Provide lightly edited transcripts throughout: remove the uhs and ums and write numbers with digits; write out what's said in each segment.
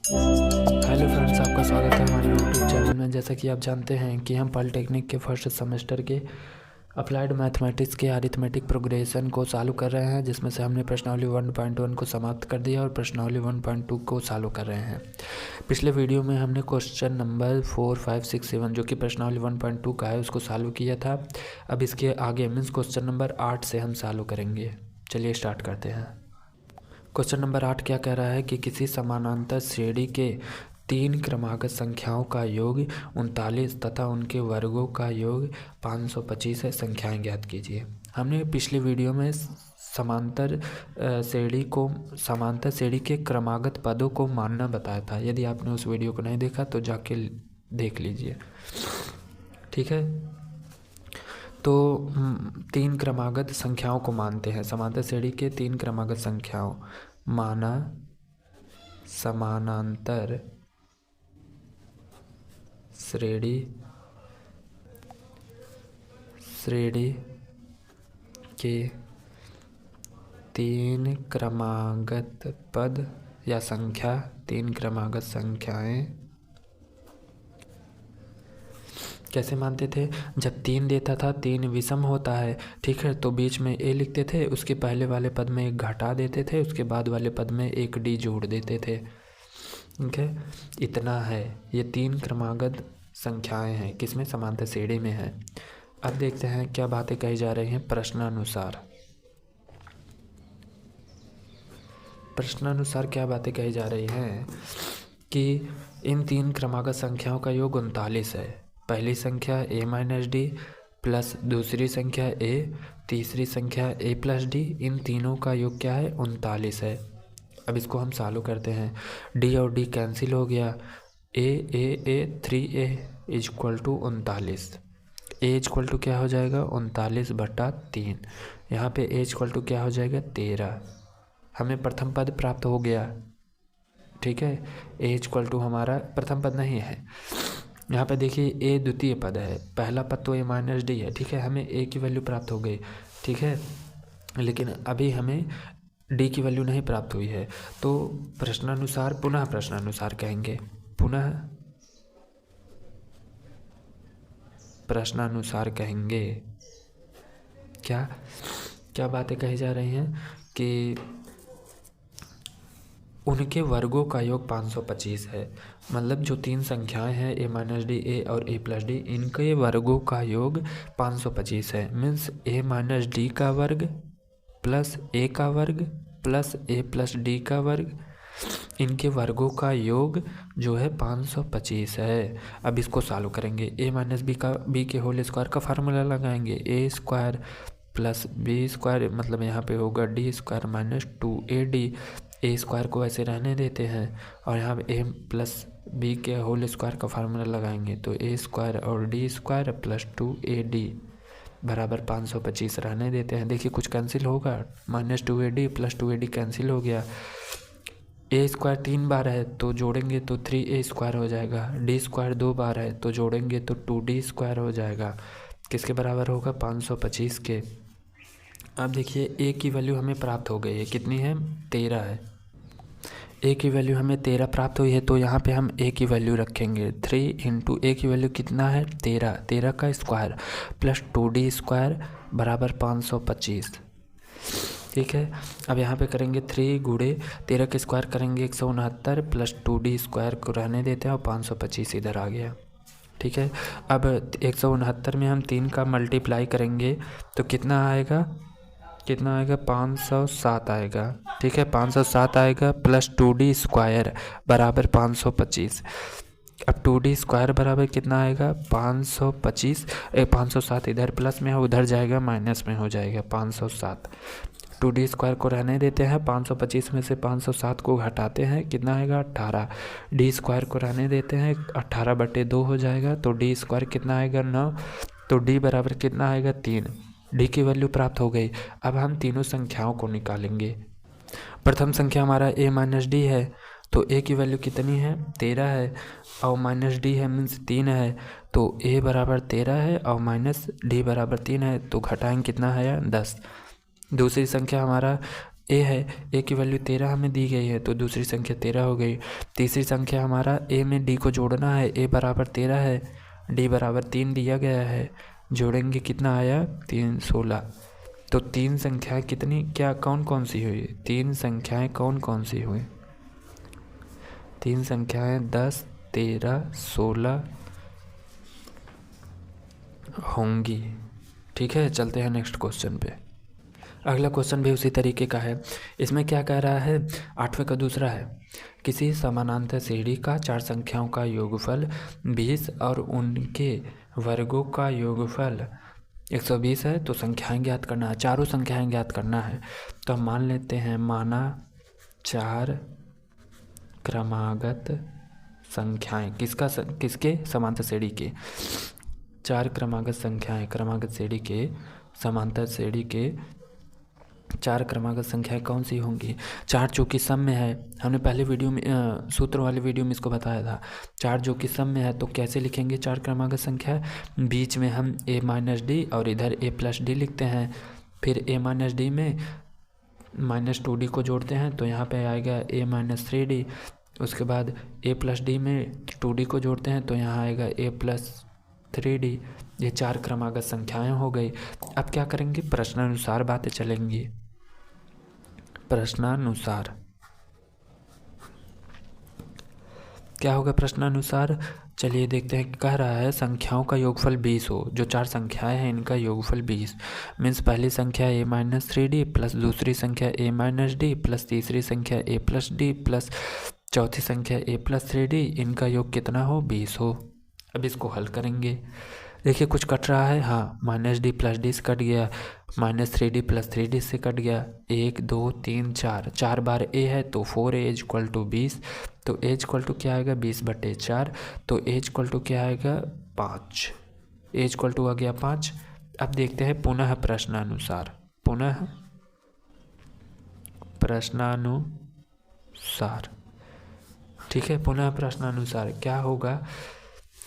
Hello friends, आपका स्वागत है हमारे यूट्यूब चैनल में। जैसा कि आप जानते हैं कि हम पॉलिटेक्निक के फर्स्ट सेमेस्टर के अप्लाइड मैथमेटिक्स के अरिथमेटिक प्रोग्रेशन को चालू कर रहे हैं, जिसमें से हमने प्रश्नावली 1.1 को समाप्त कर दिया और प्रश्नावली 1.2 को चालू कर रहे हैं। पिछले वीडियो में हमने क्वेश्चन नंबर 4, 5, 6, 7 जो कि प्रश्नावली 1.2 का है उसको चालू किया था। अब इसके आगे मीन्स क्वेश्चन नंबर 8 से हम चालू करेंगे। चलिए स्टार्ट करते हैं। क्वेश्चन नंबर 8 क्या कह रहा है कि किसी समानांतर श्रेणी के 3 क्रमागत संख्याओं का योग 39 तथा उनके वर्गों का योग 525 है। संख्याएं ज्ञात कीजिए। हमने पिछली वीडियो में समांतर श्रेणी के क्रमागत पदों को मानना बताया था। यदि आपने उस वीडियो को नहीं देखा तो जाके देख लीजिए, ठीक है। तो 3 क्रमागत संख्याओं को मानते हैं। समांतर श्रेणी के 3 क्रमागत संख्याओं माना समानांतर श्रेणी के 3 क्रमागत पद या संख्या, 3 क्रमागत संख्याएं कैसे मानते थे। जब 3 देता था, 3 विषम होता है, ठीक है, तो बीच में ए लिखते थे, उसके पहले वाले पद में एक घटा देते थे, उसके बाद वाले पद में एक डी जोड़ देते थे, ठीक है। इतना है, ये 3 क्रमागत संख्याएं हैं, किसमें, समांतर श्रेणी में है। अब देखते हैं क्या बातें कही जा रही हैं प्रश्नानुसार क्या बातें कही जा रही हैं कि इन 3 क्रमागत संख्याओं का योग 39 है। पहली संख्या a माइनस डी प्लस दूसरी संख्या a, तीसरी संख्या a प्लस डी, इन तीनों का योग क्या है, 39 है। अब इसको हम चालू करते हैं। d और d कैंसिल हो गया, a 3a equal to 39। a equal to क्या हो जाएगा, 39/3। यहाँ पे a इक्वल टू क्या हो जाएगा, 13। हमें प्रथम पद प्राप्त हो गया, ठीक है। a इक्वल टू हमारा प्रथम पद नहीं है, यहाँ पे देखिए a द्वितीय पद है, पहला पद तो a माइनस डी है, ठीक है। हमें a की वैल्यू प्राप्त हो गई, ठीक है, लेकिन अभी हमें d की वैल्यू नहीं प्राप्त हुई है। तो प्रश्नानुसार कहेंगे, प्रश्नानुसार कहेंगे। क्या बातें कही जा रही हैं कि उनके वर्गों का योग 525 है। मतलब जो 3 संख्याएं हैं a माइनस डी, ए और a प्लस डी, इनके वर्गों का योग 525 है। मीन्स a माइनस डी का वर्ग प्लस a का वर्ग प्लस a प्लस डी का वर्ग, इनके वर्गों का योग जो है 525 है। अब इसको सॉल्व करेंगे। a माइनस बी के होल स्क्वायर का फार्मूला लगाएंगे, a square plus B square, मतलब यहाँ पे होगा D square minus 2ad। A square को ऐसे रहने देते हैं और यहाँ पे ए प्लस बी के होल स्क्वायर का फार्मूला लगाएंगे, तो ए स्क्वायर और डी स्क्वायर प्लस 2ad बराबर 525 रहने देते हैं। देखिए कुछ कैंसिल होगा, minus 2ad plus 2ad cancel हो गया। ए स्क्वायर 3 बार है तो जोड़ेंगे तो 3a स्क्वायर हो जाएगा, डी स्क्वायर 2 बार है तो जोड़ेंगे तो 2d स्क्वायर हो जाएगा। किसके बराबर होगा, 525 के। अब देखिए a की वैल्यू हमें प्राप्त हो गई है, कितनी है, 13 है। a की वैल्यू हमें 13 प्राप्त हुई है, तो यहाँ पे हम a की वैल्यू रखेंगे 3 इंटू a की वैल्यू कितना है, 13 का स्क्वायर प्लस 2d स्क्वायर बराबर 525, ठीक है। अब यहाँ पे करेंगे 3 गुणे 13 के स्क्वायर करेंगे 169 प्लस 2d स्क्वायर को रहने देते हैं और 525 इधर आ गया, ठीक है। अब 169 में हम 3 का मल्टीप्लाई करेंगे तो कितना आएगा, 507 आएगा, ठीक है। 507 आएगा प्लस 2d स्क्वायर बराबर 525। अब 2d स्क्वायर बराबर कितना आएगा, 525। 507 इधर प्लस में है, उधर जाएगा माइनस में हो जाएगा 507। 2d स्क्वायर को रहने देते हैं, 525 में से 507 को घटाते हैं, कितना आएगा, 18। d स्क्वायर को रहने देते हैं, 18/2 हो जाएगा, तो d स्क्वायर कितना आएगा, 9। तो d बराबर कितना आएगा, 3। d की वैल्यू प्राप्त हो गई। अब हम तीनों संख्याओं को निकालेंगे। प्रथम संख्या हमारा a माइनस डी है, तो a की वैल्यू कितनी है, 13 है, और माइनस डी है मीन्स 3 है, तो a बराबर 13 है और माइनस डी बराबर 3 है, तो घटाएंगे कितना है, 10। दूसरी संख्या हमारा ए है, ए की वैल्यू 13 हमें दी गई है तो दूसरी संख्या 13 हो गई। तीसरी संख्या हमारा ए में डी को जोड़ना है, ए बराबर 13 है, डी बराबर 3 दिया गया है, जोड़ेंगे कितना आया 3 16। तो तीन संख्याएं कितनी क्या कौन कौन सी हुई, तीन संख्याएं कौन कौन सी हुई, तीन संख्याएं 10 13 16 होंगी। ठीक है, चलते हैं नेक्स्ट क्वेश्चन पे। अगला क्वेश्चन भी उसी तरीके का है। इसमें क्या कह रहा है, 8वें का दूसरा है, किसी समानांतर सीढ़ी का चार संख्याओं का योगफल 20 और उनके वर्गों का योगफल 120 है, तो संख्याएं ज्ञात करना है, चारों संख्याएं ज्ञात करना है। तो हम मान लेते हैं, माना चार क्रमागत संख्याएं किसके समांतर श्रेणी के, चार क्रमागत संख्याएं, क्रमागत श्रेणी के समांतर श्रेणी के चार क्रमागत संख्याएं कौन सी होंगी। चार जो कि सम में है, हमने पहले वीडियो में सूत्र वाले वीडियो में इसको बताया था। चार जो कि सम में है तो कैसे लिखेंगे चार क्रमागत संख्या, बीच में हम a माइनस डी और इधर a प्लस डी लिखते हैं, फिर a माइनस डी में माइनस 2d को जोड़ते हैं तो यहाँ पे आएगा a माइनस 3d, उसके बाद a प्लस डी में 2d को जोड़ते हैं तो यहाँ आएगा a प्लस 3d। ये चार क्रमागत संख्याएं हो गई। अब क्या करेंगे, प्रश्नानुसार बातें चलेंगी, प्रश्नानुसार क्या होगा प्रश्नानुसार, चलिए देखते हैं। कह रहा है संख्याओं का योगफल 20 हो, जो चार संख्याएं हैं इनका योगफल 20 मीन्स पहली संख्या a माइनस 3d प्लस दूसरी संख्या a माइनस डी प्लस तीसरी संख्या a प्लस डी प्लस चौथी संख्या a प्लस 3d, इनका योग कितना हो 20 हो। अब इसको हल करेंगे, देखिए कुछ कट रहा है, हाँ माइनस डी प्लस डी से कट गया, माइनस 3d प्लस 3d से कट गया, 1 2 3 4, 4 बार a है तो 4a इज इक्वल टू 20, तो a इक्वल टू क्या आएगा 20/4, तो a इक्वल टू क्या आएगा 5, a इक्वल टू आ गया 5। अब देखते हैं पुनः प्रश्नानुसार, पुनः प्रश्नानुसार, ठीक है, पुनः प्रश्नानुसार क्या होगा,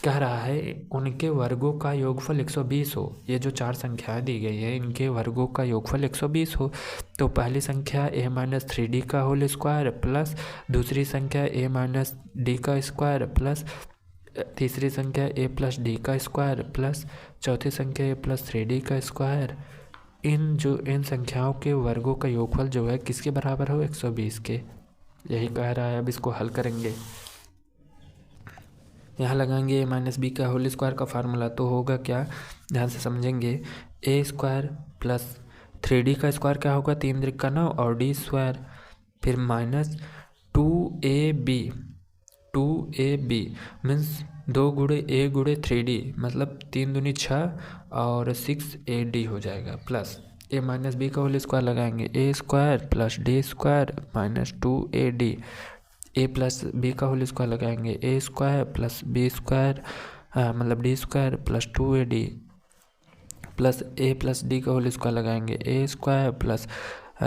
कह रहा है उनके वर्गों का योगफल 120 हो, ये जो चार संख्याएं दी गई है इनके वर्गों का योगफल 120 हो। तो पहली संख्या a माइनस 3d का होल स्क्वायर प्लस दूसरी संख्या a माइनस डी का स्क्वायर प्लस तीसरी संख्या a प्लस डी का स्क्वायर प्लस चौथी संख्या a प्लस 3d का स्क्वायर, इन संख्याओं के वर्गों का योगफल जो है किसके बराबर हो 120 के, यही कह रहा है। अब इसको हल करेंगे, यहाँ लगाएंगे a माइनस बी का होल स्क्वायर का फार्मूला, तो होगा क्या ध्यान से समझेंगे, a स्क्वायर प्लस 3d का स्क्वायर क्या होगा 3 3 का 9 और d स्क्वायर, फिर माइनस 2ab मीन्स 2 गुणे a गुणे 3d मतलब 3 दूनी 6 और 6ad हो जाएगा, प्लस a माइनस बी का होल स्क्वायर लगाएंगे, a square plus d square minus 2ad, a plus B का होल स्क्वायर लगाएंगे, a square plus B square मतलब d square plus 2ad plus a plus D का whole square लगाएंगे, a square plus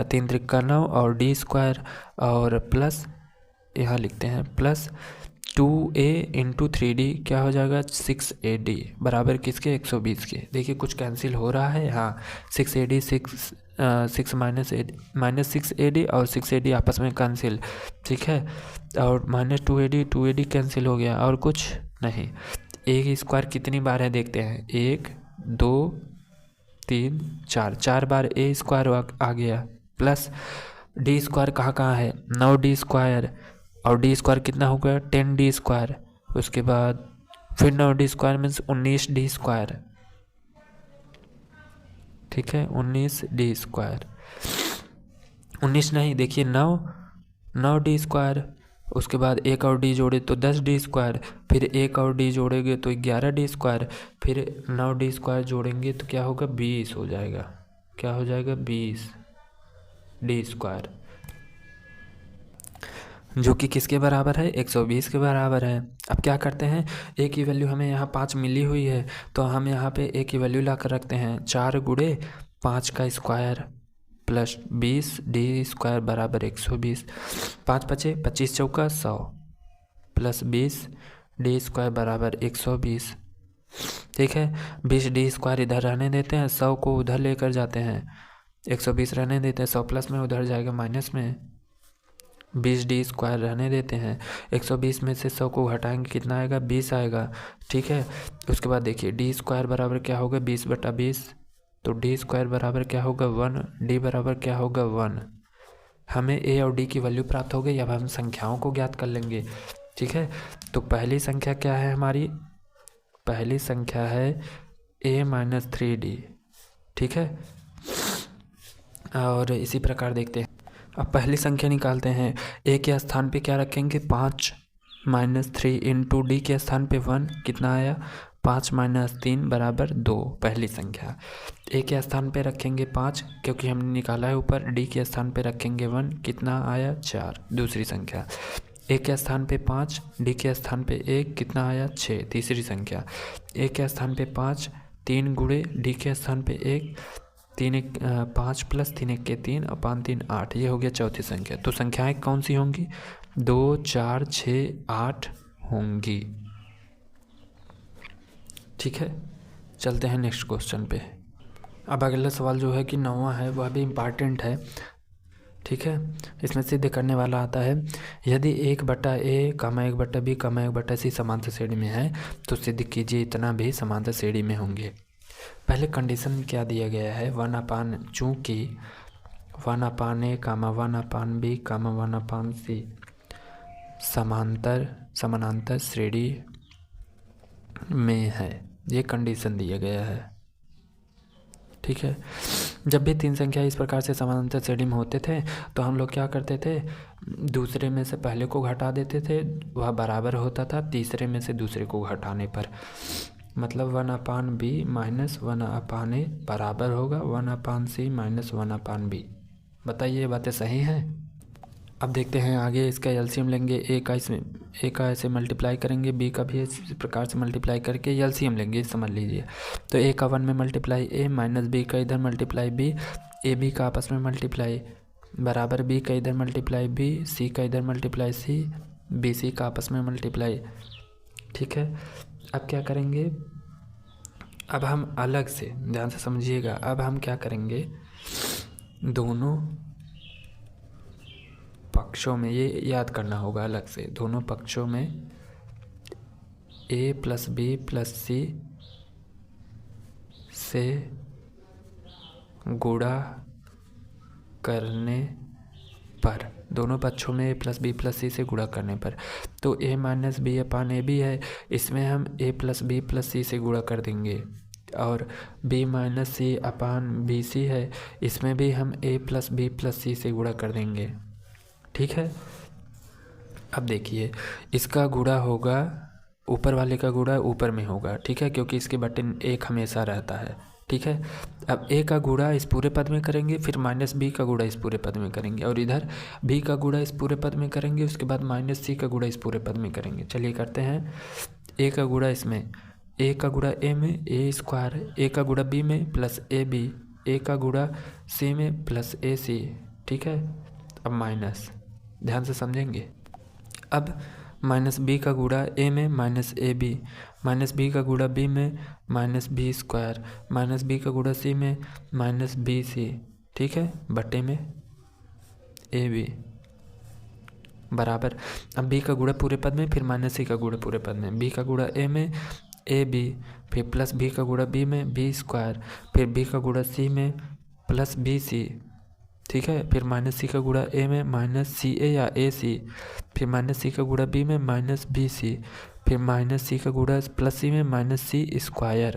3 3 का 9 और d square और plus यहाँ लिखते हैं प्लस 2a इंटू 3d क्या हो जाएगा 6ad बराबर किसके 120 के। देखिए कुछ कैंसिल हो रहा है, हाँ 6ad 6 माइनस 6ad और 6ad आपस में कैंसिल, ठीक है, और माइनस 2ad कैंसिल हो गया और कुछ नहीं। a स्क्वायर कितनी बार है देखते हैं, 1 2 3 4, 4 बार a स्क्वायर आ गया, प्लस d स्क्वायर कहाँ है 9d स्क्वायर और d स्क्वायर कितना हो गया 10d स्क्वायर, उसके बाद फिर 9d square means 19d square, ठीक है 19d स्क्वायर, 19 नहीं देखिए 9d स्क्वायर, उसके बाद एक और d जोड़े तो 10d स्क्वायर, फिर एक और d जोड़ेंगे तो 11d स्क्वायर, फिर 9d स्क्वायर जोड़ेंगे तो क्या होगा 20 हो जाएगा, क्या हो जाएगा 20d स्क्वायर, जो कि किसके बराबर है 120 के बराबर है। अब क्या करते हैं, a की वैल्यू हमें यहाँ 5 मिली हुई है तो हम यहाँ पे a की वैल्यू ला कर रखते हैं, 4 गुणे 5 का स्क्वायर प्लस 20d स्क्वायर बराबर 120, 5 बचे 25 चौका 100 प्लस 20d स्क्वायर बराबर 120, ठीक है 20d स्क्वायर इधर रहने देते हैं, 100 को उधर लेकर जाते हैं 120 रहने देते हैं, 100 प्लस में उधर जाएगा माइनस में, 20d² रहने देते हैं। 120 में से 100 को हटाएंगे, कितना आएगा? 20 आएगा। ठीक है, उसके बाद देखिए d² बराबर क्या होगा? 20/20, तो d² बराबर क्या होगा? 1। d बराबर क्या होगा? 1। हमें a और d की वैल्यू प्राप्त हो गई। अब हम संख्याओं को ज्ञात कर लेंगे। ठीक है, तो पहली संख्या क्या है हमारी? पहली संख्या है a-3d। ठीक है, और इसी प्रकार देखते हैं। अब पहली संख्या निकालते हैं। a के स्थान पे क्या रखेंगे? 5 - 3 इंटू डी के स्थान पे 1, कितना आया? 5 - 3 बराबर 2। पहली संख्या a के स्थान पे रखेंगे 5, क्योंकि हमने निकाला है ऊपर। d के स्थान पे रखेंगे 1, कितना आया? 4। दूसरी संख्या a के स्थान पे 5, d के स्थान पे 1, कितना आया? 6। तीसरी संख्या a के स्थान पे 5, 3 गुणे d के स्थान पे 1, 5 + 3 = 3 और 5 × 3 = 8। ये हो गया चौथी संख्या। तो संख्याएं कौन सी होंगी? 2, 4, 6, 8 होंगी। ठीक है, चलते हैं नेक्स्ट क्वेश्चन पे। अब अगला सवाल जो है कि 9वां है, वह भी इम्पॉर्टेंट है। ठीक है, इसमें सिद्ध करने वाला आता है, यदि 1/a, 1/b, 1/c समांतर श्रेणी में है तो सिद्ध कीजिए इतना भी समांतर श्रेणी में होंगे। पहले कंडीशन क्या दिया गया है? 1/, चूँकि 1/a, 1/b, 1/c समानांतर श्रेणी में है, ये कंडीशन दिया गया है। ठीक है, जब भी तीन संख्या इस प्रकार से समानांतर श्रेणी में होते थे तो हम लोग क्या करते थे? दूसरे में से पहले को घटा देते थे, वह बराबर होता था तीसरे में से दूसरे को घटाने पर। मतलब 1/b - 1/a बराबर होगा 1/c - 1/b। बताइए ये बातें सही हैं? अब देखते हैं आगे, इसका एलसीएम लेंगे। a का ऐसे मल्टीप्लाई करेंगे, b का भी इस प्रकार से मल्टीप्लाई करके एलसीएम लेंगे, समझ लीजिए। तो a का 1 में मल्टीप्लाई a माइनस b का इधर मल्टीप्लाई b, a b का आपस में मल्टीप्लाई बराबर b का इधर मल्टीप्लाई b, c का इधर मल्टीप्लाई c, b c का आपस में मल्टीप्लाई। ठीक है, अब क्या करेंगे? अब हम अलग से, ध्यान से समझिएगा, अब हम क्या करेंगे? दोनों पक्षों में, ये याद करना होगा अलग से, दोनों पक्षों में a + b + c से गुणा करने पर, दोनों पक्षों में a + b + c से गुणा करने पर, तो a - b/ab है, इसमें हम a + b + c से गुणा कर देंगे। और b - c/bc है, इसमें भी हम a + b + c से गुणा कर देंगे। ठीक है, अब देखिए इसका गुणा होगा, ऊपर वाले का गुणा ऊपर में होगा। ठीक है, क्योंकि इसके बटन 1 हमेशा रहता है। ठीक है, अब a का गुणा इस पूरे पद में करेंगे, फिर -b का गुणा इस पूरे पद में करेंगे, और इधर b का गुणा इस पूरे पद में करेंगे, उसके बाद -c का गुणा इस पूरे पद में करेंगे। चलिए करते हैं। a का गुणा इसमें, a का गुणा a में a², a का गुणा b में प्लस ab, a का गुणा c में प्लस ac। ठीक है, अब माइनस, ध्यान से समझेंगे। अब -b का गुणा a में -ab, -b का गुणा b में -b², -b का गुणा c में -bc। ठीक है, बटे में ab बराबर, अब b का गुणा पूरे पद में, फिर -c का गुणा पूरे पद में, b का गुणा a में ab, फिर प्लस b का गुणा b में b², फिर b का गुणा c में प्लस bc। ठीक है, फिर -c का गुणा a में -ca या ac, फिर -c का गुणा b में -bc, फिर -c का गुणा प्लस c में -c²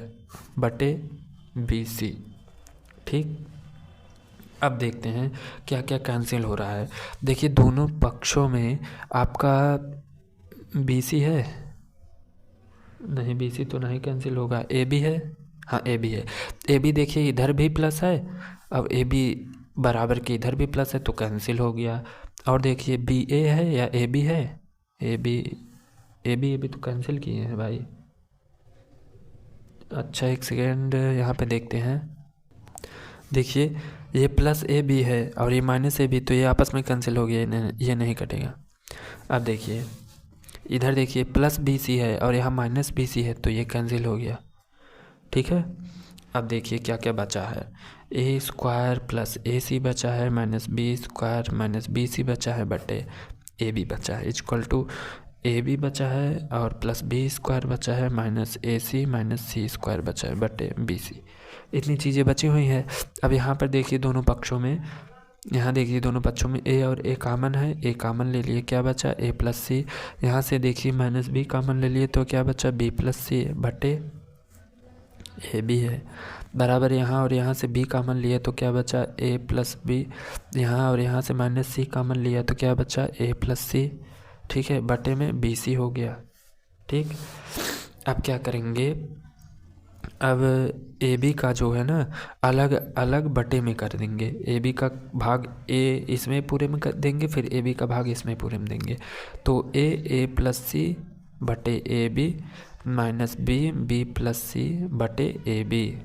बटे bc। ठीक, अब देखते हैं क्या क्या कैंसिल हो रहा है। देखिए दोनों पक्षों में आपका bc है, नहीं bc तो नहीं कैंसिल होगा, ab है, हाँ ab है। ab देखिए इधर भी प्लस है, अब ab बराबर के इधर भी प्लस है तो कैंसिल हो गया। और देखिए BA है या AB है, AB तो कैंसिल किए हैं भाई। अच्छा एक सेकेंड यहाँ पे देखते हैं। देखिए ये प्लस AB है और ये -AB, तो ये आपस में कैंसिल हो गया, ये नहीं कटेगा। अब देखिए इधर देखिए प्लस BC है और यहाँ -BC है, तो ये कैंसिल हो गया। ठीक है, अब देखिए क्या क्या बचा है। ए स्क्वायर प्लस ए सी बचा है minus B square minus B C बचा है बटे ए बी बचा है इक्वल टू ए बी बचा है और प्लस बी स्क्वायर बचा है minus A C minus C square बचा है बटे बी सी। इतनी चीज़ें बची हुई हैं। अब यहाँ पर देखिए दोनों पक्षों में, यहाँ देखिए दोनों पक्षों में ए और ए कामन है, ए कामन ले लिए क्या बचा ए प्लस सी। यहाँ से देखिए माइनस बी कामन ले लिए तो क्या बचा बी प्लस सी बटे ए बी है बराबर। यहाँ और यहाँ से बी कामन लिया तो क्या बचा ए प्लस बी। यहाँ और यहाँ से माइनस सी कामन लिया तो क्या बचा ए प्लस सी, ठीक है, बटे में बी सी हो गया। ठीक, अब क्या करेंगे, अब ए बी का जो है ना अलग अलग बटे में कर देंगे। ए बी का भाग ए इसमें पूरे में कर देंगे, फिर ए बी का भाग इसमें पूरे में देंगे। तो ए प्लस सी बटे A B minus B B plus C बटे ए बी,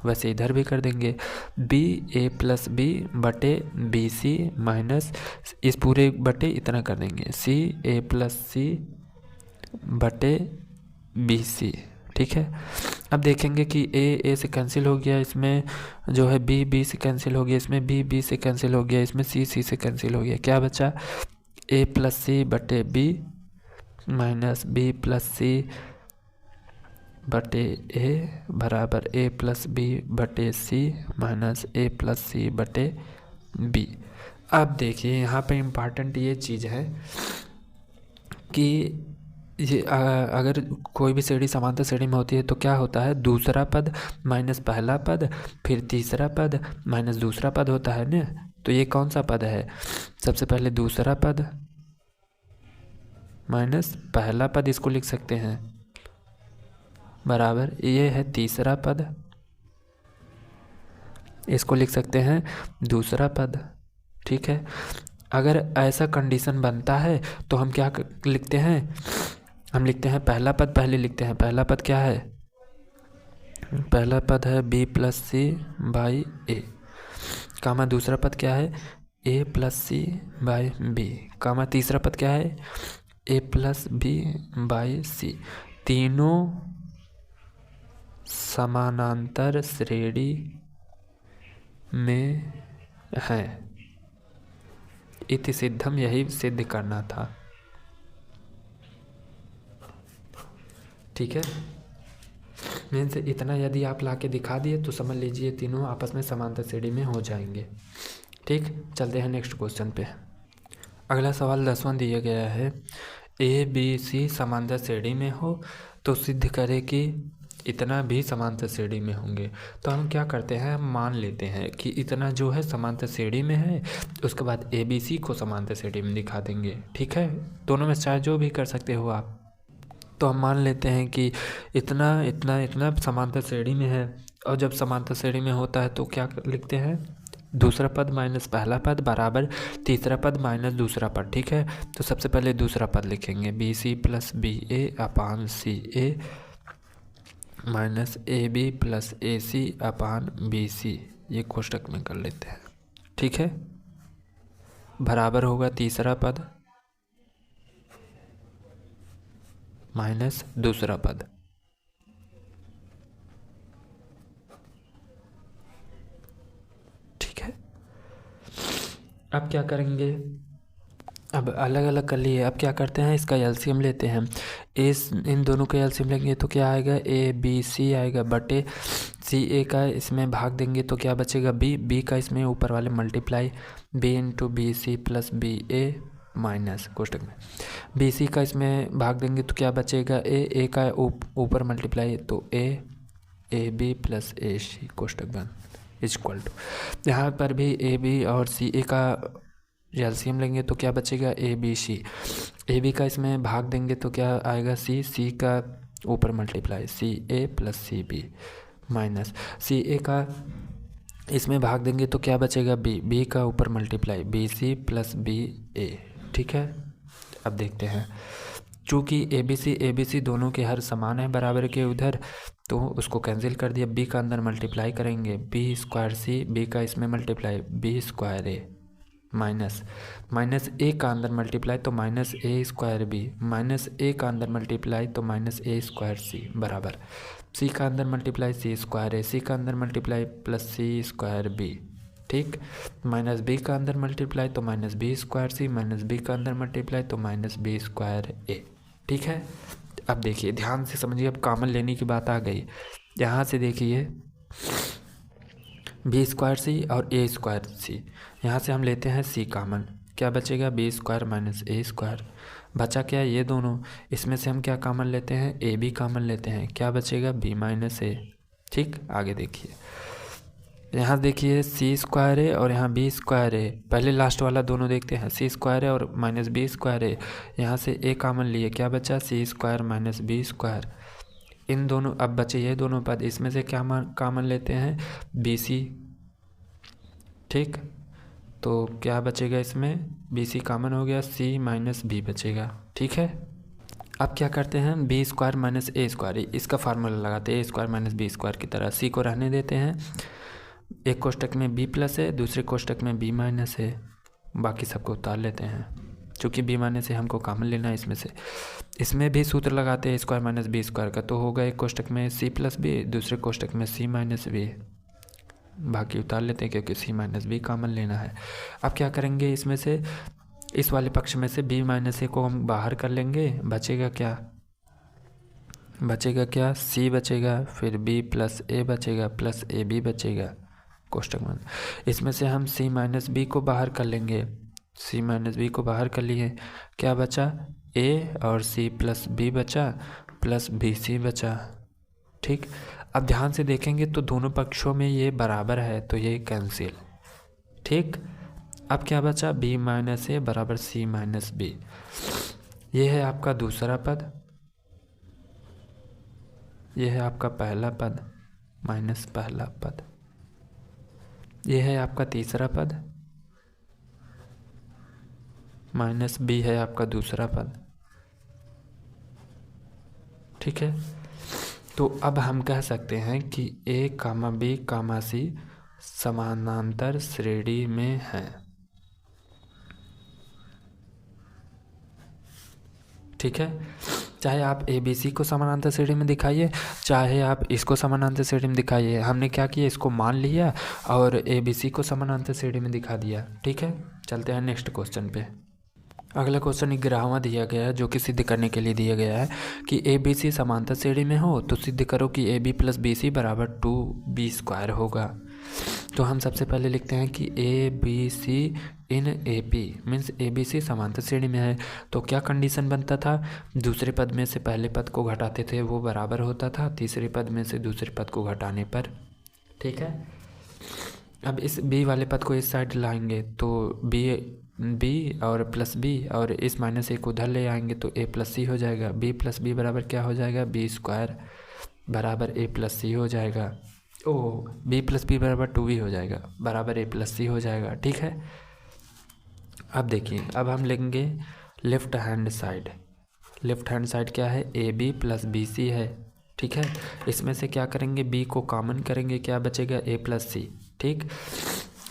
वैसे इधर भी कर देंगे बी ए प्लस बी बटे बी सी माइनस इस पूरे बटे इतना कर देंगे सी ए प्लस सी बटे बी सी। ठीक है, अब देखेंगे कि ए से कैंसिल हो गया, इसमें जो है बी से कैंसिल हो गया, इसमें बी से कैंसिल हो गया, इसमें सी से कैंसिल हो गया। क्या बचा ए प्लस सी बटे B minus B plus C बटे ए बराबर ए प्लस बी बटे सी माइनस ए प्लस सी बटे बी। अब देखिए यहाँ पे इम्पॉर्टेंट ये चीज़ है कि ये अगर कोई भी श्रेणी समांतर श्रेणी में होती है तो क्या होता है, दूसरा पद माइनस पहला पद फिर तीसरा पद माइनस दूसरा पद होता है ना। तो ये कौन सा पद है, सबसे पहले दूसरा पद माइनस पहला पद, इसको लिख सकते हैं बराबर ये है तीसरा पद, इसको लिख सकते हैं दूसरा पद। ठीक है, अगर ऐसा कंडीशन बनता है तो हम क्या लिखते हैं, हम लिखते हैं पहला पद पहले लिखते हैं। पहला पद क्या है, पहला पद है बी प्लस सी बाई ए कामा, दूसरा पद क्या है ए plus C by B comma, तीसरा पद क्या है ए प्लस बी बाई सी। तीनों समानांतर श्रेणी में है, इति सिद्धम, यही सिद्ध करना था। ठीक है, मीन्स इतना यदि आप ला के दिखा दिए तो समझ लीजिए तीनों आपस में समांतर श्रेणी में हो जाएंगे। ठीक, चलते हैं नेक्स्ट क्वेश्चन पे। अगला सवाल 10वां दिया गया है, ए बी सी समांतर श्रेणी में हो तो सिद्ध करें कि इतना भी समांतर श्रेणी में होंगे। तो हम क्या करते हैं, हम मान लेते हैं कि इतना जो है समांतर श्रेणी में है, उसके बाद ए बी सी को समांतर श्रेणी में दिखा देंगे। ठीक है, दोनों में चाहे जो भी कर सकते हो आप। तो हम मान लेते हैं कि इतना इतना इतना समांतर श्रेणी में है, और जब समांतर श्रेणी में होता है तो क्या लिखते हैं, दूसरा पद माइनस पहला पद बराबर तीसरा पद माइनस दूसरा पद। ठीक है, तो सबसे पहले दूसरा पद लिखेंगे B C plus B A upon C A minus A B plus A C upon B C, ये कोष्टक में कर लेते हैं। ठीक है, बराबर होगा तीसरा पद माइनस दूसरा पद। ठीक है, अब क्या करेंगे, अब अलग अलग कर लिए, अब क्या करते हैं इसका एलसीएम लेते हैं। इन दोनों का एलसीएम लेंगे तो क्या आएगा ए बी सी आएगा बटे सी ए का इसमें भाग देंगे तो क्या बचेगा बी का इसमें ऊपर वाले multiply B into B C plus B A minus कोष्टक में बी सी का इसमें भाग देंगे तो क्या बचेगा ए का ऊपर मल्टीप्लाई तो ए बी प्लस ए सी कोष्टक बंद इक्वल टू, यहाँ पर भी ए बी और सी ए का एलसीएम लेंगे तो क्या बचेगा ए बी सी। ए बी का इसमें भाग देंगे तो क्या आएगा सी का ऊपर मल्टीप्लाई सी ए प्लस सी बी माइनस सी ए का इसमें भाग देंगे तो क्या बचेगा बी का ऊपर multiply B C plus B A. ठीक है, अब देखते हैं, चूँकि ए बी सी दोनों के हर समान है बराबर के उधर, तो उसको कैंसिल कर दिया। बी का अंदर मल्टीप्लाई करेंगे बी स्क्वायर सी, बी का इसमें मल्टीप्लाई बी स्क्वायर ए माइनस ए का अंदर मल्टीप्लाई तो माइनस ए स्क्वायर बी, माइनस ए का अंदर मल्टीप्लाई तो माइनस ए स्क्वायर सी बराबर सी का अंदर मल्टीप्लाई सी स्क्वायर ए, सी का अंदर multiply plus C square B, ठीक। माइनस बी का अंदर मल्टीप्लाई तो माइनस बी स्क्वायर सी, माइनस बी का अंदर मल्टीप्लाई तो माइनस बी स्क्वायर ए, ठीक है। अब देखिए ध्यान से समझिए, अब कॉमन लेने की बात आ गई। यहाँ से देखिए बी स्क्वायर सी और ए स्क्वायर सी, यहाँ से हम लेते हैं सी कॉमन, क्या बचेगा बी स्क्वायर माइनस ए स्क्वायर, बचा क्या ये दोनों, इसमें से हम क्या कॉमन लेते हैं ए बी कॉमन लेते हैं, क्या बचेगा बी माइनस ए, ठीक। आगे देखिए यहाँ देखिए सी स्क्वायर है और यहाँ बी स्क्वायर है, पहले लास्ट वाला दोनों देखते हैं, सी स्क्वायर है और माइनस बी स्क्वायर है, यहाँ से ए कॉमन लिए क्या बचा सी स्क्वायर माइनस बी स्क्वायर, इन दोनों अब बचे ये दोनों पद, इसमें से क्या कॉमन लेते हैं बी सी, ठीक। तो क्या बचेगा इसमें बी सी कॉमन हो गया, सी माइनस बी बचेगा, ठीक है। अब क्या करते हैं बी स्क्वायर माइनस ए स्क्वायर, इसका फार्मूला लगाते हैं ए स्क्वायर माइनस बी स्क्वायर की तरह, सी को रहने देते हैं, एक कोष्टक में बी प्लस है, दूसरे कोष्टक में बी माइनस है, बाकी सबको उतार लेते हैं, चूँकि बी माइनस से हमको कॉमन लेना है इसमें से, इसमें भी सूत्र लगाते हैं स्क्वायर माइनस बी स्क्वायर का, तो होगा एक कोष्टक में सी प्लस बी, दूसरे कोष्टक में सी माइनस बी, बाकी उतार लेते हैं क्योंकि सी माइनस बी कॉमन लेना है। अब क्या करेंगे इसमें से इस वाले पक्ष में से बी माइनस ए को हम बाहर कर लेंगे, बचेगा क्या सी बचेगा, फिर बी प्लस ए बचेगा प्लस ए बी बचेगा कोष्टक में, इसमें से हम सी माइनस बी को बाहर कर लेंगे, सी माइनस बी को बाहर कर लिए, क्या बचा ए और सी प्लस बी बचा प्लस बी सी बचा, ठीक। अब ध्यान से देखेंगे तो दोनों पक्षों में ये बराबर है तो ये कैंसिल, ठीक। अब क्या बचा बी माइनस ए बराबर सी माइनस बी, ये है आपका दूसरा पद, ये है आपका पहला पद माइनस पहला पद, ये है आपका तीसरा पद माइनस बी है आपका दूसरा पद, ठीक है। तो अब हम कह सकते हैं कि ए कामा बी कामा सी समानांतर श्रेणी में हैं, ठीक है। चाहे आप ए बी सी को समानांतर श्रेणी में दिखाइए, चाहे आप इसको समानांतर श्रेणी में दिखाइए, हमने क्या किया इसको मान लिया और ए बी सी को समानांतर श्रेणी में दिखा दिया, ठीक है। चलते हैं नेक्स्ट क्वेश्चन पे। अगला क्वेश्चन 11वां दिया गया है जो कि सिद्ध करने के लिए दिया गया है कि ए बी सी समांतर श्रेणी में हो तो सिद्ध करो कि A B plus B C बराबर 2b स्क्वायर होगा। तो हम सबसे पहले लिखते हैं कि A B C in A P means A B C समांतर श्रेणी में है, तो क्या कंडीशन बनता था, दूसरे पद में से पहले पद को घटाते थे वो बराबर होता था तीसरे पद में से दूसरे पद को घटाने पर, ठीक है। अब इस बी वाले पद को इस साइड लाएंगे तो बी और प्लस बी और इस माइनस ए को उधर ले आएंगे तो ए प्लस सी हो जाएगा, बी प्लस बी बराबर क्या हो जाएगा बी स्क्वायर बराबर ए प्लस सी हो जाएगा, बी प्लस बी बराबर 2b हो जाएगा बराबर ए प्लस सी हो जाएगा, ठीक है। अब देखिए अब हम लेंगे left hand side, left hand side क्या है A B plus B C है, ठीक है। इसमें से क्या करेंगे बी को कॉमन करेंगे, क्या बचेगा ए प्लस सी, ठीक।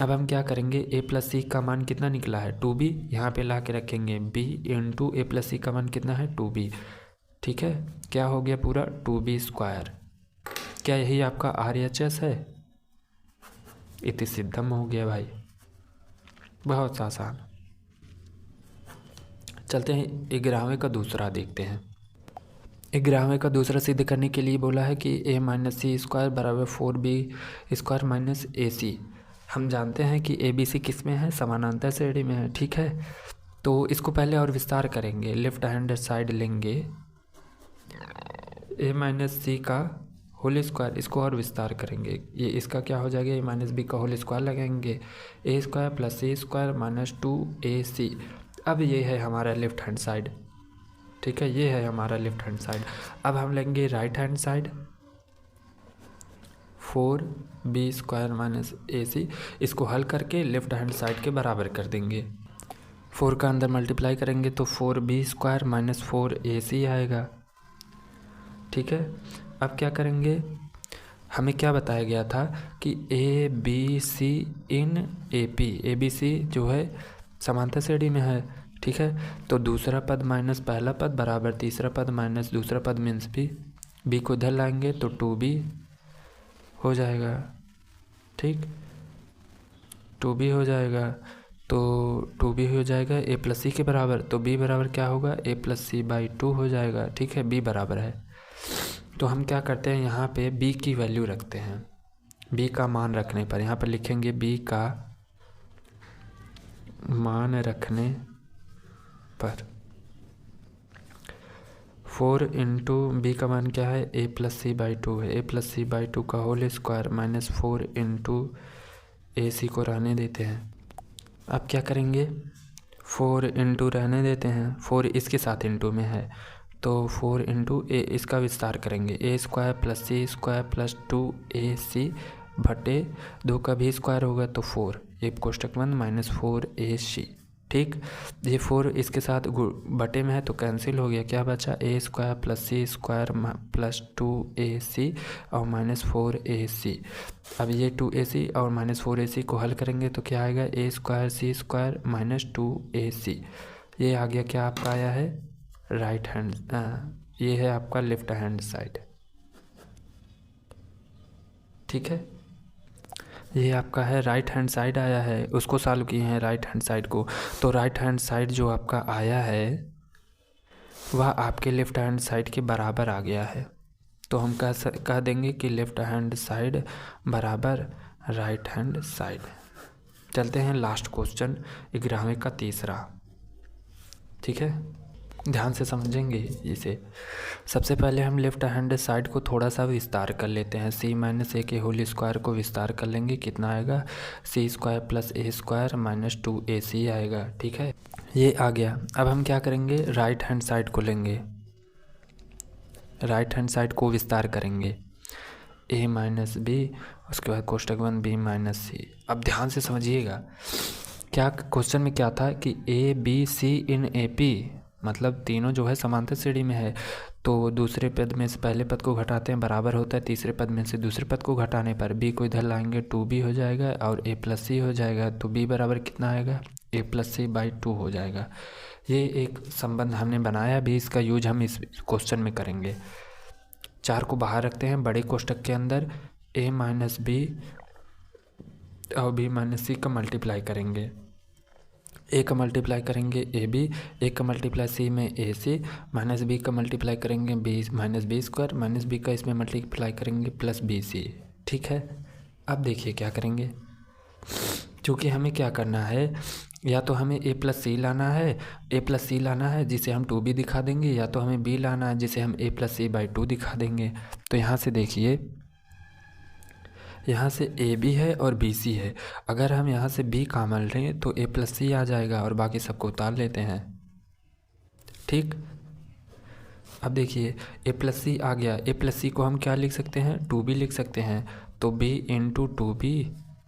अब हम क्या करेंगे ए प्लस सी का मान कितना निकला है 2b, यहाँ पे ला के रखेंगे b इंटू ए प्लस सी का मान कितना है 2b, ठीक है। क्या हो गया पूरा 2b स्क्वायर, क्या यही आपका RHS है, इति सिद्धम हो गया भाई, बहुत आसान। चलते हैं 11वें का दूसरा देखते हैं। 11वें का दूसरा सिद्ध करने के लिए बोला है कि a माइनस सी स्क्वायर बराबर 4b स्क्वायर माइनस ए सी। हम जानते हैं कि ए बी सी किस में है समानांतर श्रेणी में है, ठीक है। तो इसको पहले और विस्तार करेंगे, लेफ्ट हैंड साइड लेंगे ए माइनस सी का होल स्क्वायर, इसको और विस्तार करेंगे, ये इसका क्या हो जाएगा ए माइनस बी का होल स्क्वायर लगाएंगे ए square plus C square minus 2ac। अब ये है हमारा लेफ्ट हैंड साइड, ठीक है, ये है हमारा लेफ्ट हैंड साइड। अब हम लेंगे right hand side 4b square minus ac, इसको हल करके लेफ्ट हैंड साइड के बराबर कर देंगे, 4 का अंदर मल्टीप्लाई करेंगे तो 4b स्क्वायर माइनस 4ac आएगा, ठीक है। अब क्या करेंगे हमें क्या बताया गया था कि A B C in A P, A B C जो है समांतर श्रेणी में है, ठीक है। तो दूसरा पद माइनस पहला पद बराबर तीसरा पद माइनस दूसरा पद मीन्स बी को इधर लाएंगे तो 2b हो जाएगा, ठीक, 2b हो जाएगा। तो 2b हो जाएगा a प्लस सी के बराबर, तो b बराबर क्या होगा a प्लस सी बाई 2 हो जाएगा, ठीक है। b बराबर है, तो हम क्या करते हैं यहाँ पे b की वैल्यू रखते हैं। b का मान रखने पर यहाँ पर लिखेंगे b का मान रखने पर 4 इंटू बी का मान क्या है a प्लस सी बाई 2 है, a प्लस सी बाई 2 का होल स्क्वायर माइनस 4 इंटू ए सी को रहने देते हैं। अब क्या करेंगे 4 इंटू रहने देते हैं, 4 इसके साथ इंटू में है तो 4 इंटू ए इसका विस्तार करेंगे, ए square plus C square plus 2ac बटे 2 का भी स्क्वायर होगा तो 4, ये कोष्टक बंद माइनस 4ac, ठीक। ये 4 इसके साथ बटे में है तो कैंसिल हो गया, क्या बचा ए square plus C square plus 2ac और माइनस 4ac। अब ये 2ac और माइनस 4ac को हल करेंगे तो क्या आएगा ए स्क्वायर सी स्क्वायर माइनस 2ac। ये आ गया, क्या आपका आया है राइट हैंड, ये है आपका लेफ्ट हैंड साइड, ठीक है। ये आपका है राइट हैंड साइड आया है, उसको सॉल्व किए हैं राइट हैंड साइड को, तो राइट हैंड साइड जो आपका आया है वह आपके लेफ्ट हैंड साइड के बराबर आ गया है। तो हम कह देंगे कि लेफ्ट हैंड साइड बराबर राइट हैंड साइड। चलते हैं लास्ट क्वेश्चन 11वें का तीसरा, ठीक है, ध्यान से समझेंगे इसे। सबसे पहले हम लेफ्ट हैंड साइड को थोड़ा सा विस्तार कर लेते हैं, c माइनस ए के होल स्क्वायर को विस्तार कर लेंगे, कितना आएगा सी स्क्वायर प्लस ए स्क्वायर माइनस 2ac आएगा, ठीक है, ये आ गया। अब हम क्या करेंगे राइट हैंड साइड को लेंगे, राइट हैंड साइड को विस्तार करेंगे a माइनस बी, उसके बाद कोष्टक बंद b माइनस सी। अब ध्यान से समझिएगा, क्या क्वेश्चन में क्या था कि A B C in A P, मतलब तीनों जो है समांतर श्रेणी में है, तो दूसरे पद में से पहले पद को घटाते हैं बराबर होता है, तीसरे पद में से दूसरे पद को घटाने पर b को इधर लाएंगे 2b हो जाएगा और a प्लस सी हो जाएगा, तो b बराबर कितना आएगा a प्लस सी बाई 2 हो जाएगा। ये एक संबंध हमने बनाया भी, इसका यूज हम इस क्वेश्चन में करेंगे। 4 को बाहर रखते हैं बड़े कोष्टक के अंदर, a माइनस बी और b माइनस सी का मल्टीप्लाई करेंगे, ए का मल्टीप्लाई करेंगे ए बी, ए का मल्टीप्लाई सी में ए सी, माइनस बी का मल्टीप्लाई करेंगे B minus B square, minus B का इसमें मल्टीप्लाई करेंगे प्लस बी सी, ठीक है। अब देखिए क्या करेंगे, क्योंकि हमें क्या करना है, या तो हमें ए प्लस सी लाना है, ए प्लस सी लाना है जिसे हम 2b दिखा देंगे, या तो हमें b लाना है जिसे हम a प्लस सी बाई 2 दिखा देंगे। तो यहाँ से देखिए, यहाँ से ए बी है और बी सी है, अगर हम यहाँ से b कॉमन लें तो a प्लस सी आ जाएगा और बाकी सबको उतार लेते हैं, ठीक। अब देखिए a प्लस सी आ गया, a प्लस सी को हम क्या लिख सकते हैं 2b लिख सकते हैं, तो b into 2b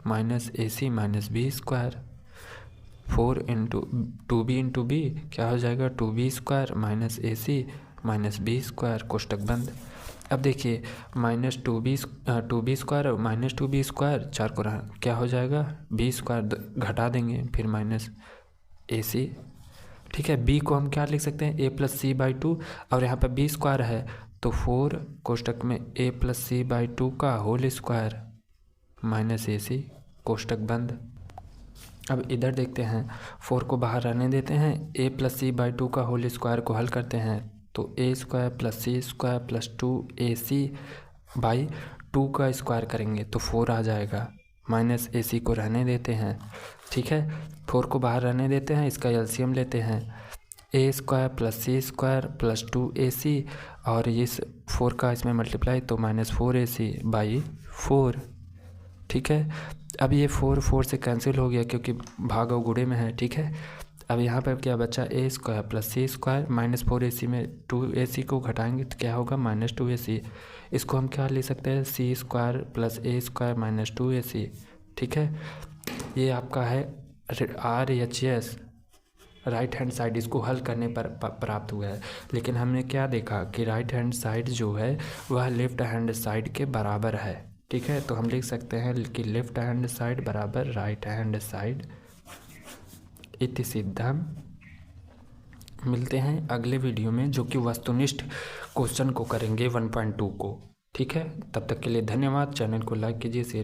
minus A C minus B square, 4 into 2b into B क्या हो जाएगा 2b square minus A C minus B square, कोष्टक बंद। अब देखिए minus 2b square minus 2b square 4 को क्या हो जाएगा b स्क्वायर घटा देंगे फिर माइनस ए सी, ठीक है। b को हम क्या लिख सकते हैं a प्लस सी बाई 2 और यहाँ पर b स्क्वायर है तो 4 कोष्टक में a प्लस सी बाई 2 का होल स्क्वायर माइनस ए सी, कोष्टक बंद। अब इधर देखते हैं, 4 को बाहर रहने देते हैं, a प्लस सी बाई 2 का होल स्क्वायर को हल करते हैं तो a square plus C square plus 2ac by 2 का स्क्वायर करेंगे तो 4 आ जाएगा, माइनस ए सी को रहने देते हैं, ठीक है। 4 को बाहर रहने देते हैं, इसका एलसीएम लेते हैं, a square plus C square plus 2ac और इस 4 का इसमें मल्टीप्लाई तो माइनस 4ac बाई 4, ठीक है। अब ये 4 से कैंसिल हो गया क्योंकि भाग और गुणे में है, ठीक है। अब यहाँ पर क्या बचा a square plus C square minus 4ac में 2ac को घटाएंगे तो क्या होगा माइनस 2ac, इसको हम क्या ले सकते हैं C square plus a square minus 2ac, ठीक है। ये आपका है RHS राइट हैंड साइड, इसको हल करने पर प्राप्त हुआ है। लेकिन हमने क्या देखा कि राइट हैंड साइड जो है वह लेफ्ट हैंड साइड के बराबर है, ठीक है, तो हम लिख सकते हैं कि लेफ्ट हैंड साइड बराबर राइट हैंड साइड इति सिद्धम। मिलते हैं अगले वीडियो में, जो कि वस्तुनिष्ठ क्वेश्चन को करेंगे 1.2 को। ठीक है, तब तक के लिए धन्यवाद। चैनल को लाइक कीजिए, शेयर